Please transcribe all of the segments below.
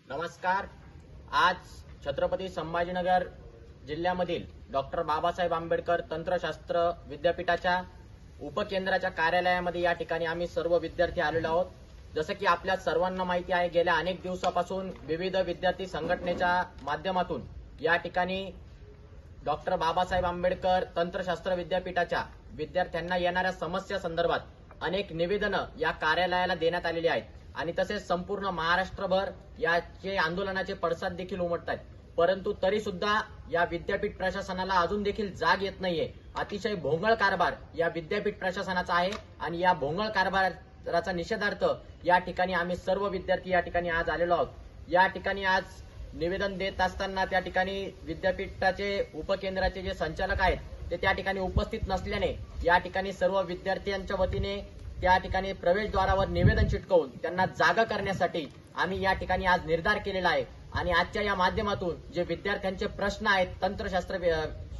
नमस्कार. आज छत्रपती संभाजीनगर जिल्ह्यामधील डॉक्टर बाबासाहेब आंबेडकर तंत्रशास्त्र विद्यापीठाच्या उपकेंद्राच्या कार्यालयामध्ये या ठिकाणी आम्ही सर्व विद्यार्थी आलेलो आहोत. जसं की आपल्या सर्वांना माहिती आहे, गेल्या अनेक दिवसापासून विविध विद्यार्थी संघटनेच्या माध्यमातून या ठिकाणी डॉक्टर बाबासाहेब आंबेडकर तंत्रशास्त्र विद्यापीठाच्या विद्यार्थ्यांना येणाऱ्या समस्या संदर्भात अनेक निवेदनं या कार्यालयाला देण्यात आलेली आहेत आणि तसेच संपूर्ण महाराष्ट्रभर याचे आंदोलनाचे पडसाद देखील उमटत आहेत. परंतु तरी सुद्धा या विद्यापीठ प्रशासनाला अजून देखील जाग येत नाहीये. अतिशय भोंगळ कारभार या विद्यापीठ प्रशासनाचा आहे आणि या भोंगळ कारभाराचा निषेधार्थ या ठिकाणी आम्ही सर्व विद्यार्थी या ठिकाणी आज आलेलो आहोत. या ठिकाणी आज निवेदन देत असताना त्या ठिकाणी विद्यापीठाचे उपकेंद्राचे जे संचालक आहेत ते त्या ठिकाणी उपस्थित नसल्याने या ठिकाणी सर्व विद्यार्थ्यांच्या वतीने त्या ठिकाणी प्रवेशद्वारावर निवेदन चिटकवून त्यांना जागा करण्यासाठी आम्ही या ठिकाणी आज निर्धार केलेला आहे. आणि आजच्या या माध्यमातून जे विद्यार्थ्यांचे प्रश्न आहेत तंत्रशास्त्र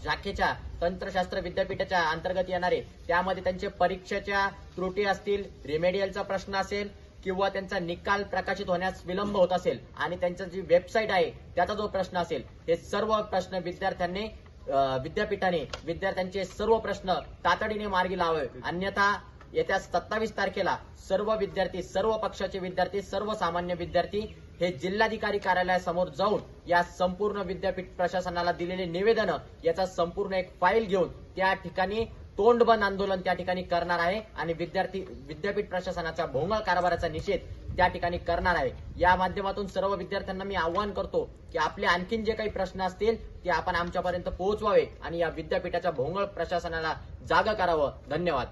शाखेच्या तंत्रशास्त्र विद्यापीठाच्या अंतर्गत येणारे, त्यामध्ये त्यांचे परीक्षेच्या त्रुटी असतील, रिमेडियलचा प्रश्न असेल किंवा त्यांचा निकाल प्रकाशित होण्यास विलंब होत असेल आणि त्यांची जी वेबसाईट आहे त्याचा जो प्रश्न असेल, हे सर्व प्रश्न विद्यापीठाने विद्यार्थ्यांचे सर्व प्रश्न तातडीने मार्गी लावावे. अन्यथा येत्या 27 तारखेला सर्व विद्यार्थी, सर्व पक्षाचे विद्यार्थी, सर्वसामान्य विद्यार्थी हे जिल्हाधिकारी कार्यालयासमोर जाऊन या संपूर्ण विद्यापीठ प्रशासनाला दिलेले निवेदनं याचा संपूर्ण एक फाईल घेऊन त्या ठिकाणी तोंडबंद आंदोलन त्या ठिकाणी करणार आहे आणि विद्यापीठ प्रशासनाच्या भोंगळ कारभाराचा निषेध त्या ठिकाणी करणार आहे. या माध्यमातून सर्व विद्यार्थ्यांना मी आवाहन करतो की आपले आणखीन जे काही प्रश्न असतील ते आपण आमच्यापर्यंत पोहोचवावे आणि या विद्यापीठाच्या भोंगळ प्रशासनाला जागा करावं. धन्यवाद.